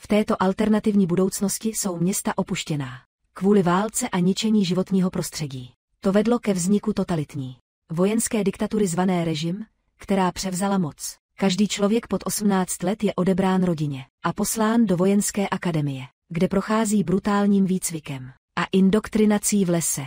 V této alternativní budoucnosti jsou města opuštěná. Kvůli válce a ničení životního prostředí. To vedlo ke vzniku totalitní vojenské diktatury zvané režim, která převzala moc. Každý člověk pod 18 let je odebrán rodině a poslán do vojenské akademie, kde prochází brutálním výcvikem a indoktrinací v lese.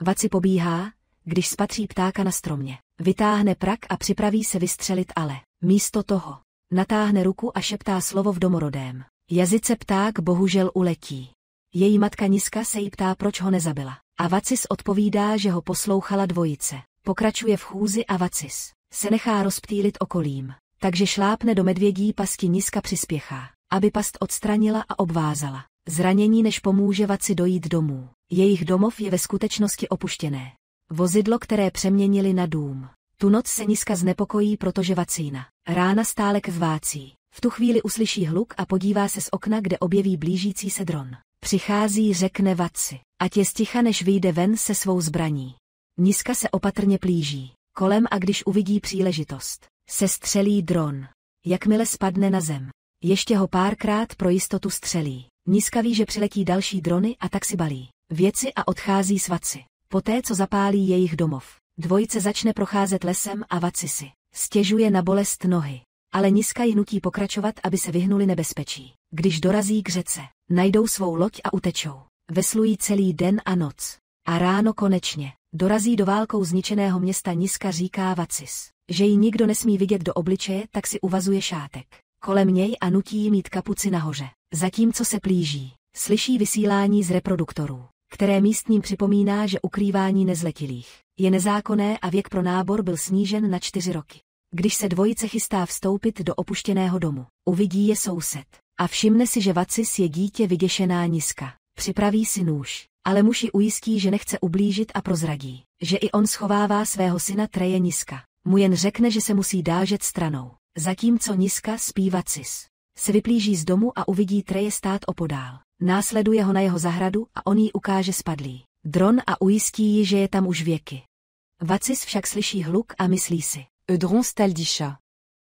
Vaci pobíhá, když spatří ptáka na stromě. Vytáhne prak a připraví se vystřelit, ale místo toho natáhne ruku a šeptá slovo v domorodém jazyce. Pták bohužel uletí. Její matka Niska se jí ptá, proč ho nezabila. A Vacis odpovídá, že ho poslouchala dvojice. Pokračuje v chůzi a Vacis se nechá rozptýlit okolím, takže šlápne do medvědí pasti. Niska přispěchá, aby past odstranila a obvázala zranění, než pomůže Vaci dojít domů. Jejich domov je ve skutečnosti opuštěné. Vozidlo, které přeměnili na dům. Tu noc se Niska znepokojí, protože Vacína rána stále kvácí. V tu chvíli uslyší hluk a podívá se z okna, kde objeví blížící se dron. Přichází, řekne Vaci, ať je sticha, než vyjde ven se svou zbraní. Niska se opatrně plíží kolem a když uvidí příležitost, se střelí dron. Jakmile spadne na zem, ještě ho párkrát pro jistotu střelí. Niska ví, že přiletí další drony, a tak si balí věci a odchází s Vaci. Poté, co zapálí jejich domov, dvojice začne procházet lesem a Vaci si stěžuje na bolest nohy. Ale Niska ji nutí pokračovat, aby se vyhnuli nebezpečí. Když dorazí k řece, najdou svou loď a utečou. Veslují celý den a noc. A ráno konečně dorazí do válkou zničeného města. Niska říká Vacis, že ji nikdo nesmí vidět do obličeje, tak si uvazuje šátek kolem něj a nutí jí mít kapuci nahoře. Zatímco se plíží, slyší vysílání z reproduktorů, které místním připomíná, že ukrývání nezletilých je nezákonné a věk pro nábor byl snížen na 4 roky. Když se dvojice chystá vstoupit do opuštěného domu, uvidí je soused a všimne si, že Vacis je dítě. Vyděšená Niska připraví si nůž, ale muž ji ujistí, že nechce ublížit, a prozradí, že i on schovává svého syna. Treje Niska mu jen řekne, že se musí dážet stranou. Zatímco Niska spí, Vacis se vyplíží z domu a uvidí Treje stát opodál. Následuje ho na jeho zahradu a on jí ukáže spadlý dron a ujistí ji, že je tam už věky. Vacis však slyší hluk a myslí si, Dron Staldisha.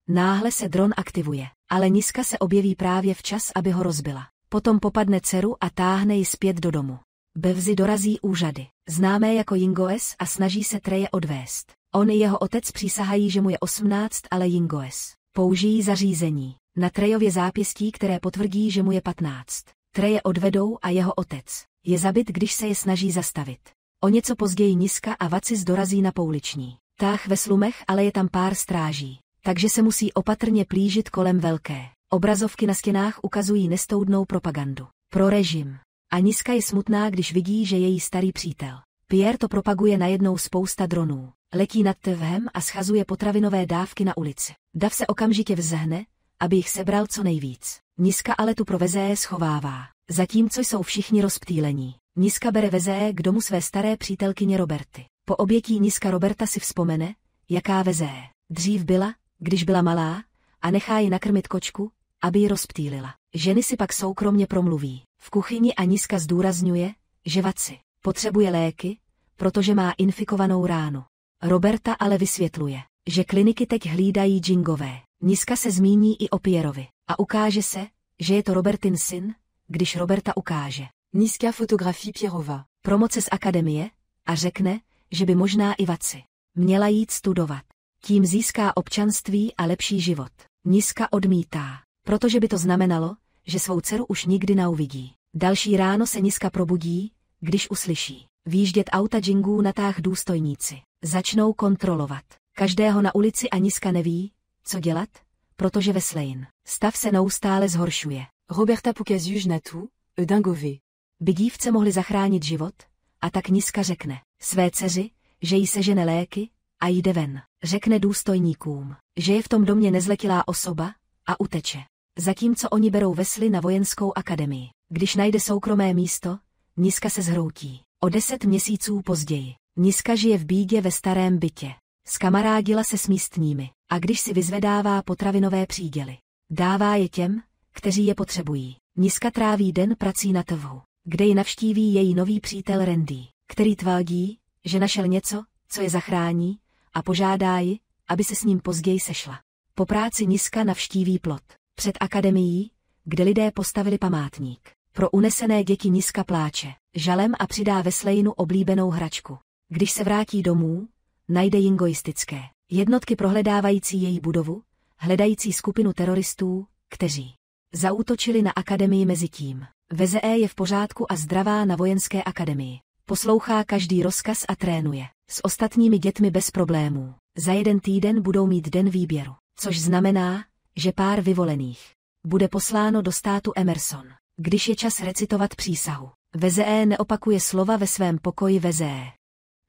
Náhle se dron aktivuje, ale Niska se objeví právě včas, aby ho rozbila. Potom popadne dceru a táhne ji zpět do domu. Brzy dorazí úřady, známé jako Jingoes, a snaží se Treje odvést. On i jeho otec přísahají, že mu je 18, ale Jingoes použijí zařízení na Trejově zápěstí, které potvrdí, že mu je 15. Treje odvedou a jeho otec je zabit, když se je snaží zastavit. O něco později Niska a Vacis dorazí na pouliční táh ve slumech, ale je tam pár stráží, takže se musí opatrně plížit kolem velké obrazovky na stěnách ukazují nestoudnou propagandu pro režim. A Niska je smutná, když vidí, že její starý přítel Pierre to propaguje. Najednou spousta dronů letí nad Tvhem a schazuje potravinové dávky na ulici. Dav se okamžitě vzehne, aby jich sebral co nejvíc. Niska ale tu pro Vezé schovává, zatímco jsou všichni rozptýlení. Niska bere Vezé k domu své staré přítelkyně Roberty. Po obětí Niska Roberta si vzpomene, jaká Vezé dřív byla, když byla malá, a nechá ji nakrmit kočku, aby ji rozptýlila. Ženy si pak soukromně promluví v kuchyni a Niska zdůrazňuje, že Vaci potřebuje léky, protože má infikovanou ránu. Roberta ale vysvětluje, že kliniky teď hlídají Jingové. Niska se zmíní i o Pierrovi a ukáže se, že je to Robertin syn, když Roberta ukáže Niska fotografie Pierrova promoce z akademie a řekne, že by možná i Vaci měla jít studovat. Tím získá občanství a lepší život. Niska odmítá, protože by to znamenalo, že svou dceru už nikdy neuvidí. Další ráno se Niska probudí, když uslyší výjíždět auta Jingů na táh důstojníci. Začnou kontrolovat každého na ulici a Niska neví, co dělat, protože Veslejn stav se neustále zhoršuje. Roberta Pukaziuj na tu, Dingové. By dívce mohli zachránit život, a tak Niska řekne své dceři, že jí sežene léky a jde ven. Řekne důstojníkům, že je v tom domě nezletilá osoba a uteče. Zatímco oni berou Vesli na vojenskou akademii. Když najde soukromé místo, Niska se zhroutí. O 10 měsíců později Niska žije v bídě ve starém bytě. Skamarádila se s místními a když si vyzvedává potravinové příděly, dává je těm, kteří je potřebují. Niska tráví den prací na Tvhu, kde ji navštíví její nový přítel Randy, který tvrdí, že našel něco, co je zachrání, a požádá ji, aby se s ním později sešla. Po práci Niska navštíví plot před akademií, kde lidé postavili památník. Pro unesené děti Niska pláče žalem a přidá Wesleynu oblíbenou hračku. Když se vrátí domů, najde jingoistické jednotky prohledávající její budovu, hledající skupinu teroristů, kteří zaútočili na akademii mezitím. VZE je v pořádku a zdravá na vojenské akademii. Poslouchá každý rozkaz a trénuje s ostatními dětmi bez problémů. Za 1 týden budou mít den výběru, což znamená, že pár vyvolených bude posláno do státu Emerson. Když je čas recitovat přísahu, VZE neopakuje slova ve svém pokoji VZE.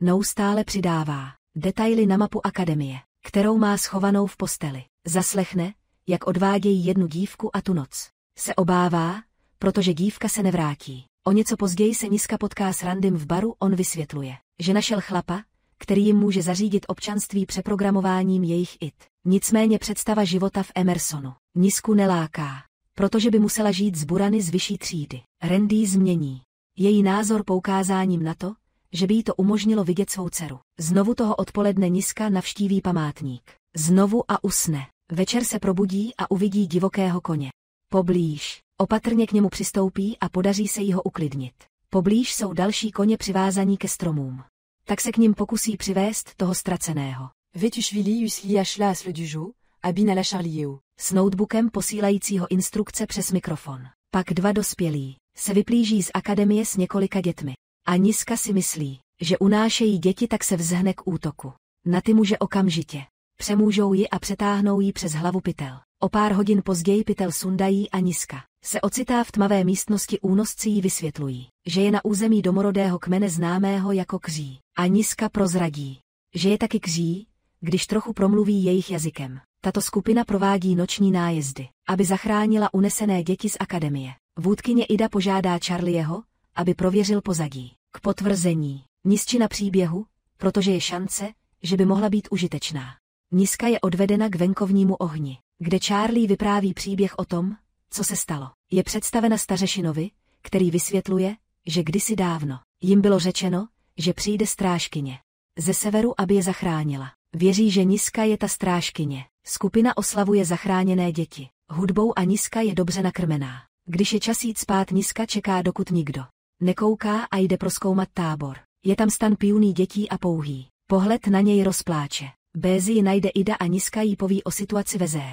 Neustále přidává detaily na mapu akademie, kterou má schovanou v posteli. Zaslechne, jak odvádějí jednu dívku a tu noc se obává, protože dívka se nevrátí. O něco později se Niska potká s Randym v baru, on vysvětluje, že našel chlapa, který jim může zařídit občanství přeprogramováním jejich IT. Nicméně představa života v Emersonu Nisku neláká, protože by musela žít s burany z vyšší třídy. Randy změní její názor poukázáním na to, že by jí to umožnilo vidět svou dceru. Znovu toho odpoledne Niska navštíví památník. Znovu a usne. Večer se probudí a uvidí divokého koně. Poblíž opatrně k němu přistoupí a podaří se jí ho uklidnit. Poblíž jsou další koně přivázaní ke stromům. Tak se k nim pokusí přivést toho ztraceného. Vetušvili usli ashla asle du jo, abin à la Charlieu. S notebookem posílajícího instrukce přes mikrofon. Pak 2 dospělí se vyplíží z akademie s několika dětmi. A Niska si myslí, že unášejí děti, tak se vzhne k útoku. Na ty muže okamžitě přemůžou ji a přetáhnou ji přes hlavu pytel. O pár hodin později pytel sundají a Niska se ocitá v tmavé místnosti. Únosci jí vysvětlují, že je na území domorodého kmene známého jako Kří. A Niska prozradí, že je taky Kří, když trochu promluví jejich jazykem. Tato skupina provádí noční nájezdy, aby zachránila unesené děti z akademie. Vůdkyně Ida požádá Charlieho, aby prověřil pozadí. K potvrzení Nisčina příběhu, protože je šance, že by mohla být užitečná. Niska je odvedena k venkovnímu ohni, kde Charlie vypráví příběh o tom, co se stalo. Je představena stařešinovi, který vysvětluje, že kdysi dávno jim bylo řečeno, že přijde strážkyně ze severu, aby je zachránila. Věří, že Niska je ta strážkyně. Skupina oslavuje zachráněné děti hudbou a Niska je dobře nakrmená. Když je čas jít spát, Niska čeká, dokud nikdo nekouká a jde prozkoumat tábor. Je tam stan pijůný dětí a pouhý pohled na něj rozpláče. Brzy ji najde Ida a Niska jí poví o situaci VZE.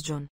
John.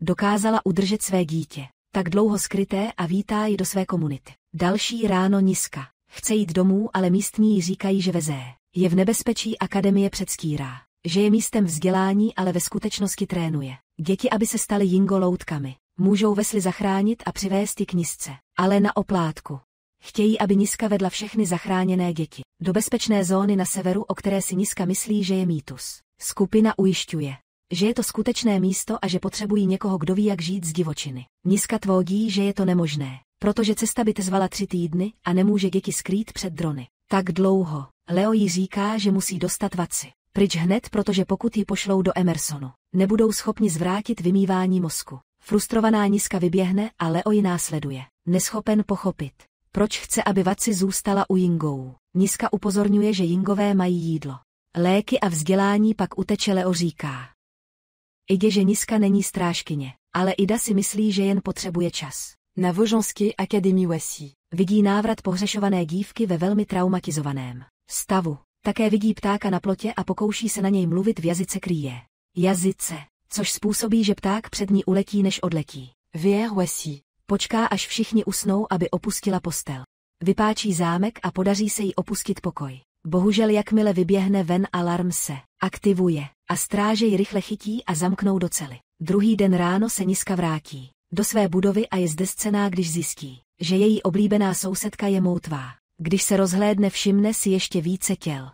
Dokázala udržet své dítě, tak dlouho skryté, a vítá ji do své komunity. Další ráno Niska chce jít domů, ale místní jí říkají, že VZE je v nebezpečí. Akademie předstírá, že je místem vzdělání, ale ve skutečnosti trénuje děti, aby se staly jingoloutkami. Můžou Wesley zachránit a přivést ji k Nisce, ale na oplátku. Chtějí, aby Niska vedla všechny zachráněné děti do bezpečné zóny na severu, o které si Niska myslí, že je mýtus. Skupina ujišťuje, že je to skutečné místo a že potřebují někoho, kdo ví, jak žít z divočiny. Niska tvrdí, že je to nemožné, protože cesta by trvala 3 týdny a nemůže děti skrýt před drony tak dlouho. Leo jí říká, že musí dostat Vaci pryč hned, protože pokud ji pošlou do Emersonu, nebudou schopni zvrátit vymývání mozku. Frustrovaná Niska vyběhne a Leo ji následuje. Neschopen pochopit, proč chce, aby Vaci zůstala u Jingou. Niska upozorňuje, že Jingové mají jídlo, léky a vzdělání, pak uteče. Leo říká Idě, že Niska není strážkyně, ale Ida si myslí, že jen potřebuje čas. Na Vojenské akademii Wassy. Vidí návrat pohřešované dívky ve velmi traumatizovaném stavu. Také vidí ptáka na plotě a pokouší se na něj mluvit v jazyce Kríje. Jazyce, což způsobí, že pták před ní uletí, než odletí. VR Wassy. Počká, až všichni usnou, aby opustila postel. Vypáčí zámek a podaří se jí opustit pokoj. Bohužel jakmile vyběhne ven, alarm se aktivuje a stráže ji rychle chytí a zamknou do cely. Druhý den ráno se Niska vrátí do své budovy a je zdescená, když zjistí, že její oblíbená sousedka je moutvá. Když se rozhlédne, všimne si ještě více těl.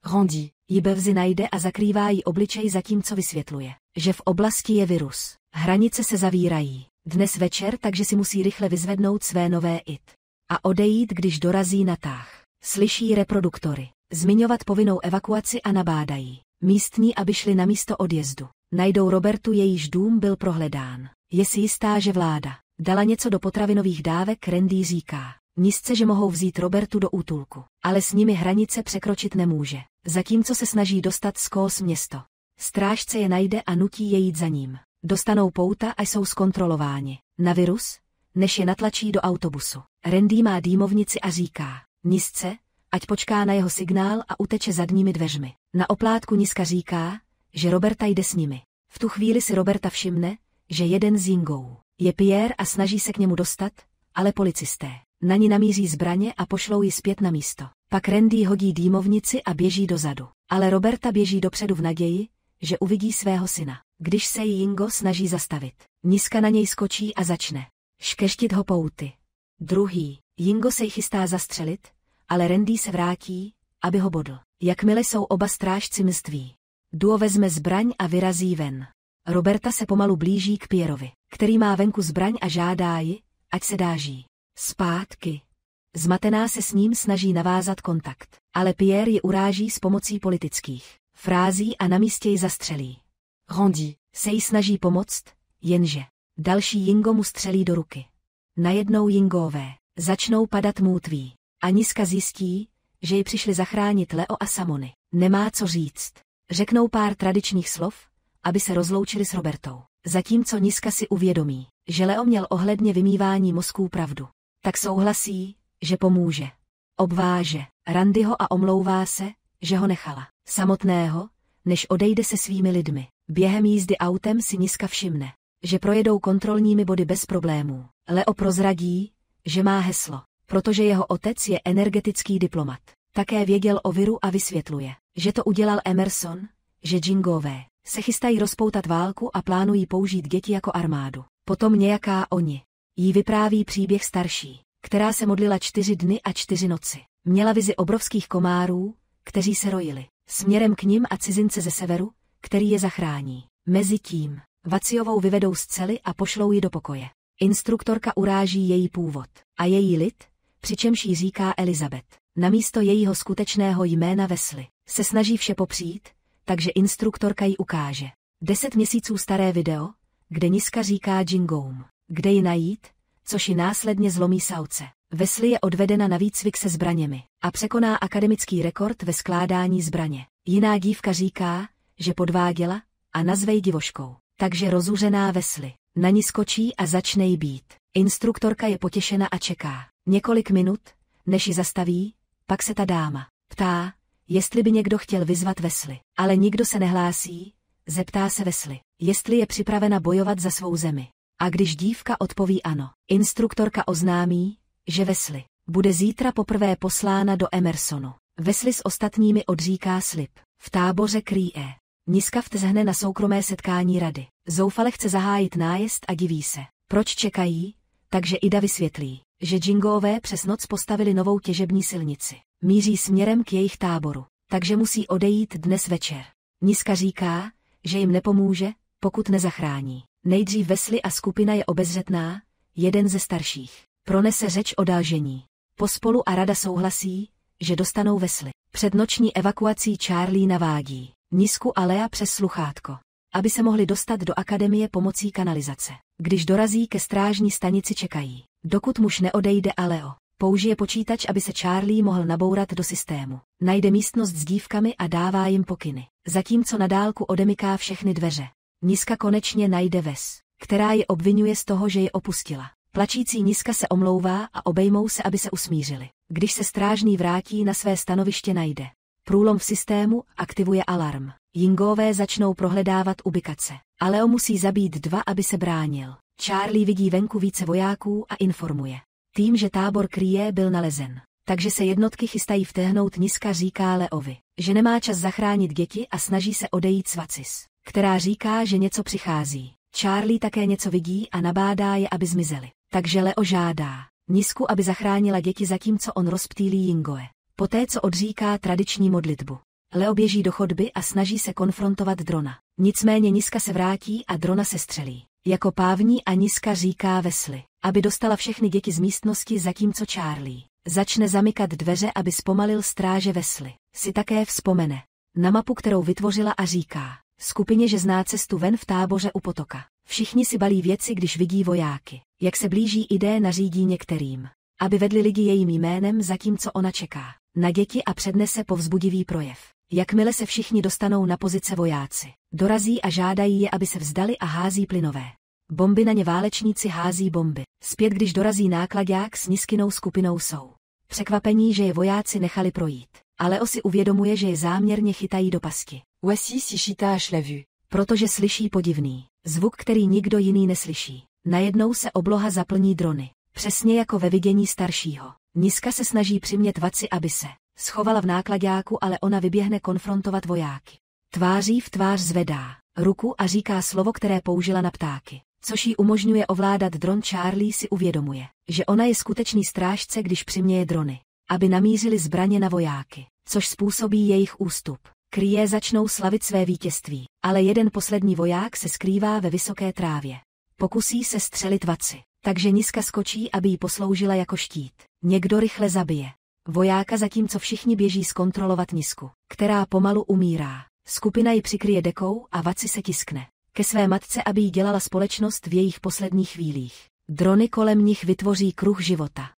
Randy ji brzy najde a zakrývá jí obličej, zatímco vysvětluje, že v oblasti je virus. Hranice se zavírají dnes večer, takže si musí rychle vyzvednout své nové IT a odejít, když dorazí na tah. Slyší reproduktory zmiňovat povinnou evakuaci a nabádají místní, aby šli na místo odjezdu. Najdou Robertu, jejíž dům byl prohledán. Je si jistá, že vláda dala něco do potravinových dávek. Randy říká Nisce, že mohou vzít Robertu do útulku, ale s nimi hranice překročit nemůže. Zatímco se snaží dostat skos město. Strážce je najde a nutí je jít za ním. Dostanou pouta a jsou zkontrolováni na virus, než je natlačí do autobusu. Randy má dýmovnici a říká Nisce, ať počká na jeho signál a uteče zadními dveřmi. Na oplátku Niska říká, že Roberta jde s nimi. V tu chvíli si Roberta všimne, že jeden z Yingou je Pierre a snaží se k němu dostat, ale policisté na ní namíří zbraně a pošlou ji zpět na místo. Pak Randy hodí dýmovnici a běží dozadu. Ale Roberta běží dopředu v naději, že uvidí svého syna. Když se Yingo snaží zastavit, Niska na něj skočí a začne škeštit ho pouty. Druhý, Yingo se jí chystá zastřelit, ale Randy se vrátí, aby ho bodl. Jakmile jsou oba strážci mrtví, duo vezme zbraň a vyrazí ven. Roberta se pomalu blíží k Pierrovi, který má venku zbraň a žádá ji, ať se dáží zpátky. Zmatená se s ním snaží navázat kontakt, ale Pierre ji uráží s pomocí politických frází a na místě ji zastřelí. Randy Se jí snaží pomoct, jenže další Yingo mu střelí do ruky. Najednou Yingové začnou padat mrtví a Niska zjistí, že ji přišli zachránit Leo a Samony. Nemá co říct. Řeknou pár tradičních slov, aby se rozloučili s Robertou. Zatímco Niska si uvědomí, že Leo měl ohledně vymývání mozků pravdu, tak souhlasí, že pomůže. Obváže Randyho a omlouvá se, že ho nechala samotného, než odejde se svými lidmi. Během jízdy autem si Niska všimne, že projedou kontrolními body bez problémů. Leo prozradí, že má heslo, protože jeho otec je energetický diplomat. Také věděl o viru a vysvětluje, že to udělal Emerson, že Yingové se chystají rozpoutat válku a plánují použít děti jako armádu. Potom nějaká oni jí vypráví příběh starší, která se modlila 4 dny a 4 noci. Měla vizi obrovských komárů, kteří se rojili směrem k nim a cizince ze severu, který je zachrání. Mezitím Vaciovou vyvedou z cely a pošlou ji do pokoje. Instruktorka uráží její původ a její lid, přičemž jí říká Elizabeth. Namísto jejího skutečného jména Wesley se snaží vše popřít, takže instruktorka jí ukáže 10 měsíců staré video, kde Niska říká Jingoum, kde ji najít, což ji následně zlomí savce. Wesley je odvedena na výcvik se zbraněmi a překoná akademický rekord ve skládání zbraně. Jiná dívka říká, že podváděla a nazve ji divoškou. Takže rozuřená Wesley na ní skočí a začne jí bít. Instruktorka je potěšena a čeká několik minut, než ji zastaví, pak se ta dáma ptá, jestli by někdo chtěl vyzvat Wesley. Ale nikdo se nehlásí, zeptá se Wesley, jestli je připravena bojovat za svou zemi. A když dívka odpoví ano, instruktorka oznámí, že Wesley bude zítra poprvé poslána do Emersonu. Wesley s ostatními odříká slib. V táboře Kree Niska vtřhne na soukromé setkání rady. Zoufale chce zahájit nájezd a diví se, proč čekají, takže Ida vysvětlí, že Jingové přes noc postavili novou těžební silnici. Míří směrem k jejich táboru, takže musí odejít dnes večer. Niska říká, že jim nepomůže, pokud nezachrání. Nejdřív Wesley a skupina je obezřetná, jeden ze starších pronese řeč o dalžení. Pospolu a rada souhlasí, že dostanou Wesley. Před noční evakuací Charlie navádí Nisku a Lea přes sluchátko, aby se mohli dostat do akademie pomocí kanalizace. Když dorazí ke strážní stanici čekají, dokud muž neodejde a Leo použije počítač, aby se Charlie mohl nabourat do systému. Najde místnost s dívkami a dává jim pokyny, zatímco na dálku odemyká všechny dveře. Niska konečně najde Wes, která ji obvinuje z toho, že ji opustila. Plačící Niska se omlouvá a obejmou se, aby se usmířili. Když se strážný vrátí na své stanoviště, najde průlom v systému, aktivuje alarm. Jingové začnou prohledávat ubikace. A Leo musí zabít 2, aby se bránil. Charlie vidí venku více vojáků a informuje tým, že tábor Kree byl nalezen. Takže se jednotky chystají vtéhnout. Niska říká Leovi, že nemá čas zachránit děti a snaží se odejít s Vacis, která říká, že něco přichází. Charlie také něco vidí a nabádá je, aby zmizeli. Takže Leo žádá Nisku, aby zachránila děti, zatímco on rozptýlí Jingoe. Poté, co odříká tradiční modlitbu, Leo běží do chodby a snaží se konfrontovat drona. Nicméně Niska se vrátí a drona se střelí. Jako pávní a Niska říká Wesley, aby dostala všechny děti z místnosti, zatímco Charlie začne zamykat dveře, aby zpomalil stráže. Wesley si také vzpomene na mapu, kterou vytvořila, a říká skupině, že zná cestu ven v táboře u potoka. Všichni si balí věci, když vidí vojáky. Jak se blíží, Idé nařídí některým, aby vedli lidi jejím jménem, zatímco ona čeká na děti a přednese povzbudivý projev. Jakmile se všichni dostanou na pozice vojáci, dorazí a žádají je, aby se vzdali a hází plynové bomby na ně. Válečníci hází bomby. Zpět, když dorazí náklaďák s Niskinou skupinou, jsou překvapení, že je vojáci nechali projít. Ale Leo si uvědomuje, že je záměrně chytají do pasti. Voici si Chita l'a vu. Protože slyší podivný zvuk, který nikdo jiný neslyší. Najednou se obloha zaplní drony. Přesně jako ve vidění staršího. Niska se snaží přimět Vaci, aby se schovala v náklaďáku, ale ona vyběhne konfrontovat vojáky. Tváří v tvář zvedá ruku a říká slovo, které použila na ptáky, což jí umožňuje ovládat dron. Charlie si uvědomuje, že ona je skutečný strážce, když přiměje drony, aby namířili zbraně na vojáky, což způsobí jejich ústup. Kryje začnou slavit své vítězství, ale jeden poslední voják se skrývá ve vysoké trávě. Pokusí se střelit Vaci, takže Niska skočí, aby jí posloužila jako štít. Někdo rychle zabije vojáka, zatímco všichni běží zkontrolovat Nisku, která pomalu umírá. Skupina ji přikryje dekou a Vaci se tiskne ke své matce, aby jí dělala společnost v jejich posledních chvílích. Drony kolem nich vytvoří kruh života.